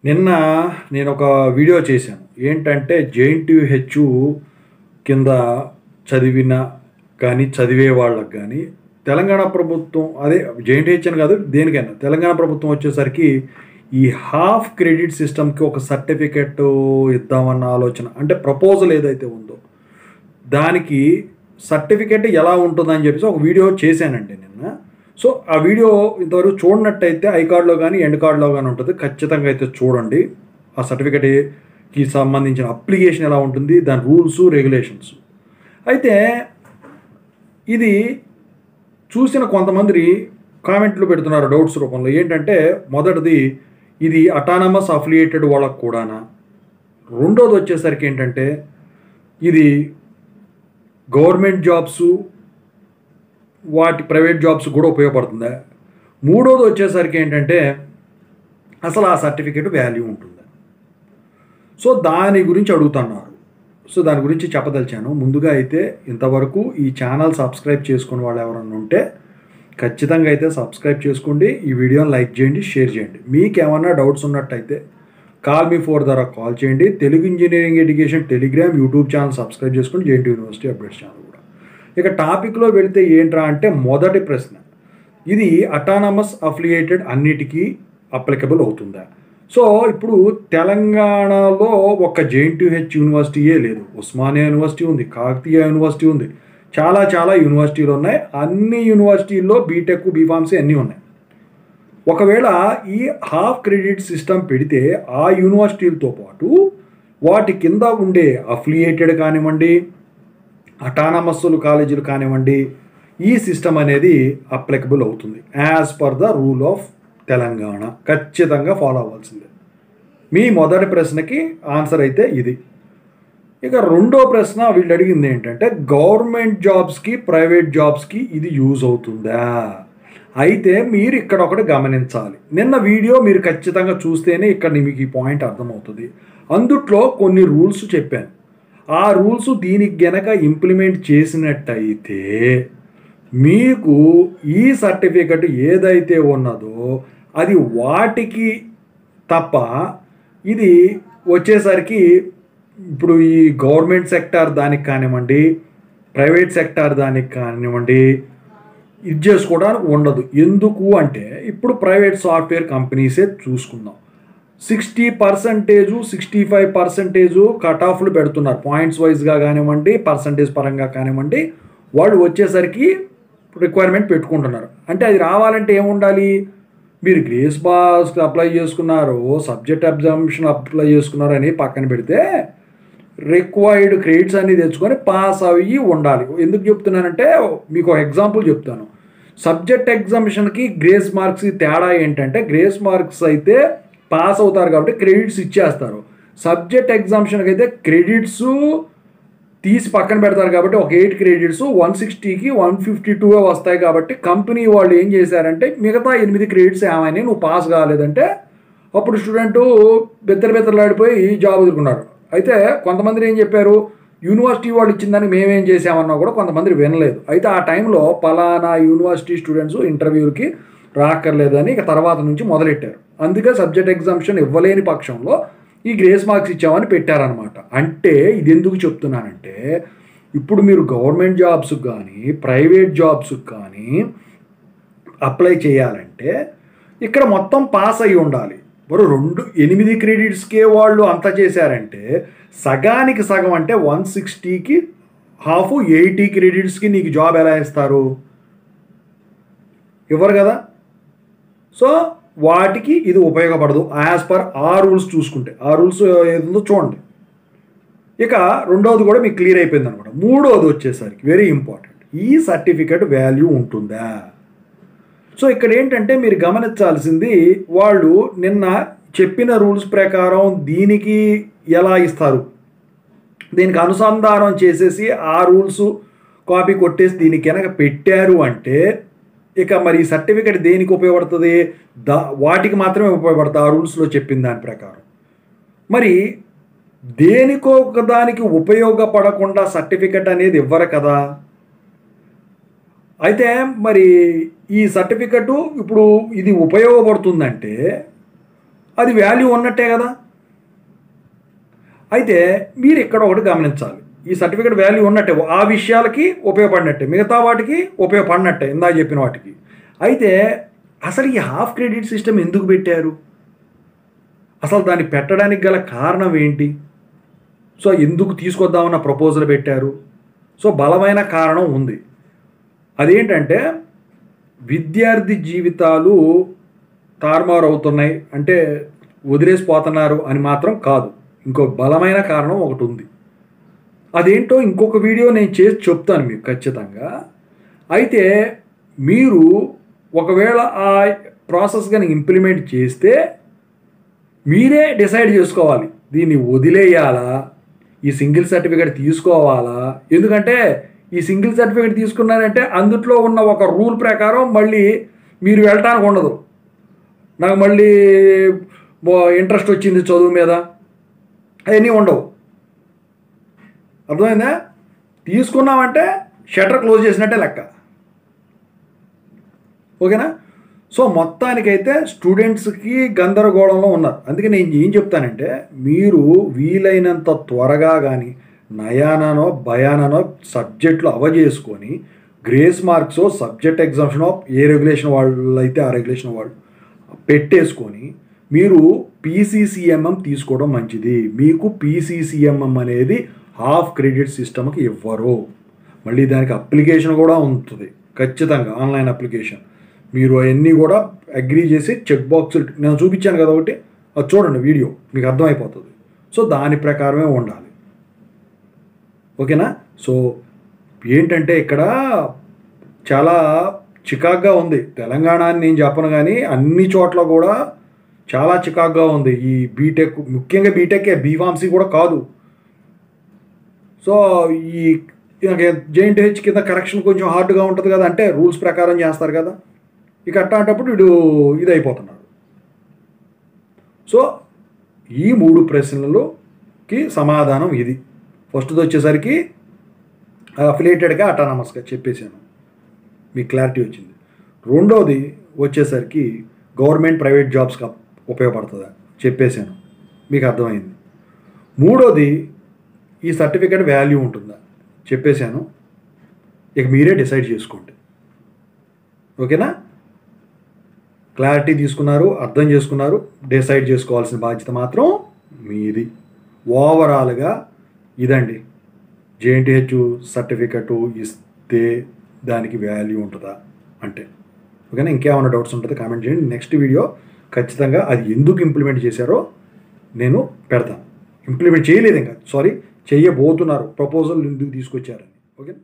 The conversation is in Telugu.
నిన్న నేను ఒక వీడియో చేశాను. ఏంటంటే జేఎన్‌టీయూ కింద చదివిన కానీ చదివే వాళ్ళకి కానీ తెలంగాణ ప్రభుత్వం అదే జేఎన్‌టీయూ అని కాదు దేనికైనా తెలంగాణ ప్రభుత్వం వచ్చేసరికి ఈ హాఫ్ క్రెడిట్ సిస్టమ్‌కి ఒక సర్టిఫికేట్ ఇద్దామన్న ఆలోచన, అంటే ప్రపోజల్ ఏదైతే ఉందో దానికి సర్టిఫికేట్ ఎలా ఉంటుందని చెప్పేసి ఒక వీడియో చేశానండి నిన్న. సో ఆ వీడియో ఇంతవరకు చూడనట్టయితే ఐ కార్డ్లో కానీ ఎండ్ కార్డ్లో కానీ ఉంటుంది, ఖచ్చితంగా అయితే చూడండి. ఆ సర్టిఫికేట్కి సంబంధించిన అప్లికేషన్ ఎలా ఉంటుంది, దాని రూల్స్ రెగ్యులేషన్స్. అయితే ఇది చూసిన కొంతమంది కామెంట్లు పెడుతున్నారు డౌట్స్ రూపంలో. ఏంటంటే మొదటిది, ఇది అటానమస్ అఫిలియేటెడ్ వాళ్ళకు కూడానా. రెండోది వచ్చేసరికి ఏంటంటే ఇది గవర్నమెంట్ జాబ్స్ వాటి ప్రైవేట్ జాబ్స్ కూడా ఉపయోగపడుతుందా. మూడోది వచ్చేసరికి ఏంటంటే అసలు ఆ సర్టిఫికేట్ వాల్యూ ఉంటుందా. సో దాని గురించి అడుగుతున్నారు. సో దాని గురించి చెప్పదలిచాను. ముందుగా అయితే ఇంతవరకు ఈ ఛానల్ సబ్స్క్రైబ్ చేసుకుని వాళ్ళు ఎవరన్నా ఉంటే ఖచ్చితంగా అయితే సబ్స్క్రైబ్ చేసుకోండి. ఈ వీడియోని లైక్ చేయండి, షేర్ చేయండి. మీకు ఏమన్నా డౌట్స్ ఉన్నట్టయితే కాల్ మీ ఫోర్ ద్వారా కాల్ చేయండి. Telugu engineering education Telegram YouTube channel subscribe చేసుకోండి, జేఎన్‌టీయూ యూనివర్సిటీ అప్డేట్స్ ఛానల్ కూడా. ఇక టాపిక్లో వెళితే ఏంట్రా అంటే మొదటి ప్రశ్న, ఇది అటానమస్ అఫిలియేటెడ్ అన్నిటికీ అప్లికబుల్ అవుతుందా. సో ఇప్పుడు తెలంగాణలో ఒక జేఎన్‌టీయూ యూనివర్సిటీయే లేదు, ఉస్మానియా యూనివర్సిటీ ఉంది, కాకతీయ యూనివర్సిటీ ఉంది, చాలా యూనివర్సిటీలు ఉన్నాయి. అన్ని యూనివర్సిటీల్లో బీటెక్ బీఫార్మసీ అన్నీ ఉన్నాయి. ఒకవేళ ఈ హాఫ్ క్రెడిట్ సిస్టమ్ పెడితే ఆ యూనివర్సిటీలతో పాటు వాటి కింద ఉండే అఫిలియేటెడ్ కానివ్వండి, అటానమస్లు కాలేజీలు కానివ్వండి, ఈ సిస్టమ్ అనేది అప్లికబుల్ అవుతుంది as per the rule of Telangana. ఖచ్చితంగా ఫాలో అవ్వాల్సిందే. మీ మొదటి ప్రశ్నకి ఆన్సర్ అయితే ఇది. ఇక రెండో ప్రశ్న వీళ్ళు అడిగింది ఏంటంటే గవర్నమెంట్ జాబ్స్కి ప్రైవేట్ జాబ్స్కి ఇది యూజ్ అవుతుందా. అయితే మీరు ఇక్కడ ఒకటి గమనించాలి. నిన్న వీడియో మీరు ఖచ్చితంగా చూస్తేనే ఇక్కడ మీకు ఈ పాయింట్ అర్థమవుతుంది. అందుట్లో కొన్ని రూల్స్ చెప్పాను. ఆ రూల్స్ దీనికి గనక ఇంప్లిమెంట్ చేసినట్టయితే మీకు ఈ సర్టిఫికెట్ ఏదైతే ఉన్నదో అది వాటికి తప్ప, ఇది వచ్చేసరికి ఇప్పుడు ఈ గవర్నమెంట్ సెక్టార్ దానికి కానివ్వండి, ప్రైవేట్ సెక్టార్ దానికి కానివ్వండి, ఇది చేసుకోవడానికి ఉండదు. ఎందుకు అంటే ఇప్పుడు ప్రైవేట్ సాఫ్ట్వేర్ కంపెనీసే చూసుకుందాం, 60%, 65% కట్ ఆఫ్లు పెడుతున్నారు. పాయింట్స్ వైజ్గా కానివ్వండి, పర్సంటేజ్ పరంగా కానివ్వండి, వాళ్ళు వచ్చేసరికి రిక్వైర్మెంట్ పెట్టుకుంటున్నారు. అంటే అది రావాలంటే ఏముండాలి, మీరు గ్రేస్ బాస్ అప్లై చేసుకున్నారు, సబ్జెక్ట్ ఎగ్జామినేషన్ అప్లై చేసుకున్నారు అని పక్కన పెడితే రిక్వైర్డ్ క్రెడిట్స్ అన్ని తెచ్చుకొని పాస్ అయ్యి ఉండాలి. ఎందుకు చెప్తున్నానంటే మీకు ఒక ఎగ్జాంపుల్ చెప్తాను. సబ్జెక్ట్ ఎగ్జామినేషన్కి గ్రేస్ మార్క్స్కి తేడా ఏంటంటే, గ్రేస్ మార్క్స్ అయితే పాస్ అవుతారు కాబట్టి క్రెడిట్స్ ఇచ్చేస్తారు. సబ్జెక్ట్ ఎగ్జామినేషన్కి అయితే క్రెడిట్స్ తీసి పక్కన పెడతారు కాబట్టి ఒక 8 క్రెడిట్స్ 160కి 152 వస్తాయి. కాబట్టి కంపెనీ వాళ్ళు ఏం చేశారంటే మిగతా 8 క్రెడిట్స్ ఏమైనా నువ్వు పాస్ కాలేదంటే అప్పుడు స్టూడెంటు బెత్తరబెత్తరలాడిపోయి జాబ్ వదులుకున్నారు. అయితే కొంతమంది ఏం చెప్పారు, యూనివర్సిటీ వాళ్ళు ఇచ్చిన దానికి మేమేం చేసామన్నా కూడా కొంతమంది వినలేదు. అయితే ఆ టైంలో పలానా యూనివర్సిటీ స్టూడెంట్స్ ఇంటర్వ్యూకి రాక్కర్లేదని ఇక తర్వాత నుంచి మొదలెట్టారు. అందుకే సబ్జెక్ట్ ఎగ్జామినేషన్ ఇవ్వలేని పక్షంలో ఈ గ్రేస్ మార్క్స్ ఇచ్చామని పెట్టారనమాట. అంటే ఇది ఎందుకు చెప్తున్నానంటే ఇప్పుడు మీరు గవర్నమెంట్ జాబ్స్కి కానీ ప్రైవేట్ జాబ్స్కి కానీ అప్లై చేయాలంటే ఇక్కడ మొత్తం పాస్ అయి ఉండాలి. మరి 8 క్రెడిట్స్కే వాళ్ళు అంత చేశారంటే సగానికి సగం అంటే 160కి హాఫ్ 80 క్రెడిట్స్కి నీకు జాబ్ ఎలా ఇస్తారు, ఇవ్వరు కదా. సో వాటికి ఇది ఉపయోగపడదు యాజ్ పర్ ఆ రూల్స్ చూసుకుంటే. ఆ రూల్స్ ఏదో చూడండి. ఇక రెండవది కూడా మీకు క్లియర్ అయిపోయింది అనమాట. మూడవది వచ్చేసరికి వెరీ ఇంపార్టెంట్, ఈ సర్టిఫికెట్ వాల్యూ ఉంటుందా. సో ఇక్కడ ఏంటంటే మీరు గమనించాల్సింది, వాళ్ళు నిన్న చెప్పిన రూల్స్ ప్రకారం దీనికి ఎలా ఇస్తారు, దీనికి అనుసంధానం చేసేసి ఆ రూల్స్ కాపీ కొట్టేసి దీనికి కనుక పెట్టారు అంటే ఇక మరి ఈ సర్టిఫికెట్ దేనికి ఉపయోగపడుతుంది, వాటికి మాత్రమే ఉపయోగపడుతుంది ఆ రూల్స్లో చెప్పిన దాని ప్రకారం. మరి దేనికో ఒకదానికి ఉపయోగపడకుండా సర్టిఫికెట్ అనేది ఇవ్వరు కదా. అయితే మరి ఈ సర్టిఫికెట్ ఇప్పుడు ఇది ఉపయోగపడుతుందంటే అది వాల్యూ ఉన్నట్టే కదా. అయితే మీరు ఇక్కడ ఒకటి గమనించాలి, ఈ సర్టిఫికేట్ వాల్యూ ఉన్నట్టే, ఆ విషయాలకి ఉపయోగపడినట్టే, మిగతా వాటికి ఉపయోగపడినట్టే, ఇందాక చెప్పిన వాటికి. అయితే అసలు ఈ హాఫ్ క్రెడిట్ సిస్టమ్ ఎందుకు పెట్టారు, అసలు దాన్ని పెట్టడానికి గల కారణం ఏంటి, సో ఎందుకు తీసుకొద్దామన్న ప్రపోజల్ పెట్టారు? సో బలమైన కారణం ఉంది. అదేంటంటే విద్యార్థి జీవితాలు తారుమారు అవుతున్నాయి అంటే వదిలేసిపోతున్నారు అని మాత్రం కాదు, ఇంకో బలమైన కారణం ఒకటి ఉంది. అదేంటో ఇంకొక వీడియో నేను చేసి చెప్తాను మీకు ఖచ్చితంగా. అయితే మీరు ఒకవేళ ఆ ప్రాసెస్ కానీ ఇంప్లిమెంట్ చేస్తే మీరే డిసైడ్ చేసుకోవాలి, దీన్ని వదిలేయాలా, ఈ సింగిల్ సర్టిఫికేట్ తీసుకోవాలా. ఎందుకంటే ఈ సింగిల్ సర్టిఫికేట్ తీసుకున్నారంటే అందుట్లో ఉన్న ఒక రూల్ ప్రకారం మళ్ళీ మీరు వెళ్ళటానికి ఉండదు. నాకు మళ్ళీ ఇంట్రెస్ట్ వచ్చింది చదువు మీద, అవన్నీ ఉండవు. అర్థమైందా? తీసుకున్నామంటే షట్టర్ క్లోజ్ చేసినట్టే లెక్క. ఓకేనా? సో మొత్తానికైతే స్టూడెంట్స్కి గందరగోళంలో ఉన్నారు. అందుకే నేను ఏం చెప్తానంటే మీరు వీలైనంత త్వరగా కానీ నయానో భయానో సబ్జెక్టులు అవజేసుకొని గ్రేస్ మార్క్స్ సబ్జెక్ట్ ఎగ్జామ్షనో ఏ రెగ్యులేషన్ వాళ్ళు అయితే ఆ రెగ్యులేషన్ వాళ్ళు పెట్టేసుకొని మీరు పీసీసీఎంఎం తీసుకోవడం మంచిది. మీకు పీసీసీఎంఎం అనేది హాఫ్ క్రెడిట్ సిస్టమ్కి ఇవ్వరు. మళ్ళీ దానికి అప్లికేషన్ కూడా ఉంటుంది ఖచ్చితంగా, ఆన్లైన్ అప్లికేషన్. మీరు అవన్నీ కూడా అగ్రీ చేసి చెక్ బాక్సులు నేను చూపించాను కదా ఒకటి, అది చూడండి వీడియో, మీకు అర్థమైపోతుంది. సో దాని ప్రకారమే ఉండాలి. ఓకేనా? సో ఏంటంటే ఇక్కడ చాలా చికాగ్గా ఉంది తెలంగాణ అని నేను చెప్పను, కానీ అన్ని చోట్ల కూడా చాలా చికాగ్గా ఉంది ఈ బీటెక్, ముఖ్యంగా బీటెక్, బీఫార్మసీ కూడా కాదు. సో ఈ జేఎన్టీహెచ్ కింద కరెక్షన్ కొంచెం హార్డ్గా ఉంటుంది కదా, అంటే రూల్స్ ప్రకారం చేస్తారు కదా, ఇక అట్లాంటప్పుడు వీడు ఇది అయిపోతున్నాడు. సో ఈ 3 ప్రశ్నలకి సమాధానం ఇది. ఫస్ట్ది వచ్చేసరికి అఫిలియేటెడ్గా అటానమస్గా చెప్పేశాను, మీకు క్లారిటీ వచ్చింది. రెండోది వచ్చేసరికి గవర్నమెంట్ ప్రైవేట్ జాబ్స్కి ఉపయోగపడుతుందా చెప్పేశాను, మీకు అర్థమైంది. మూడోది ఈ సర్టిఫికేట్ వాల్యూ ఉంటుందా చెప్పేశాను, ఇక మీరే డిసైడ్ చేసుకోండి. ఓకేనా? క్లారిటీ తీసుకున్నారు, అర్థం చేసుకున్నారు, డిసైడ్ చేసుకోవాల్సిన బాధ్యత మాత్రం మీది. ఓవరాల్గా ఇదండి, జేఎన్టీహెచ్ సర్టిఫికెటు ఇస్తే దానికి వాల్యూ ఉంటుందా అంటే. ఓకేనా? ఇంకేమైనా డౌట్స్ ఉంటుందో కామెంట్ చేయండి. నెక్స్ట్ వీడియో ఖచ్చితంగా అది ఎందుకు ఇంప్లిమెంట్ చేశారో నేను పెడతాను. ఇంప్లిమెంట్ చేయలేదు ఇంకా, సారీ, చేయబోతున్నారు, ప్రపోజల్ ఎందుకు తీసుకొచ్చారని. ఓకే.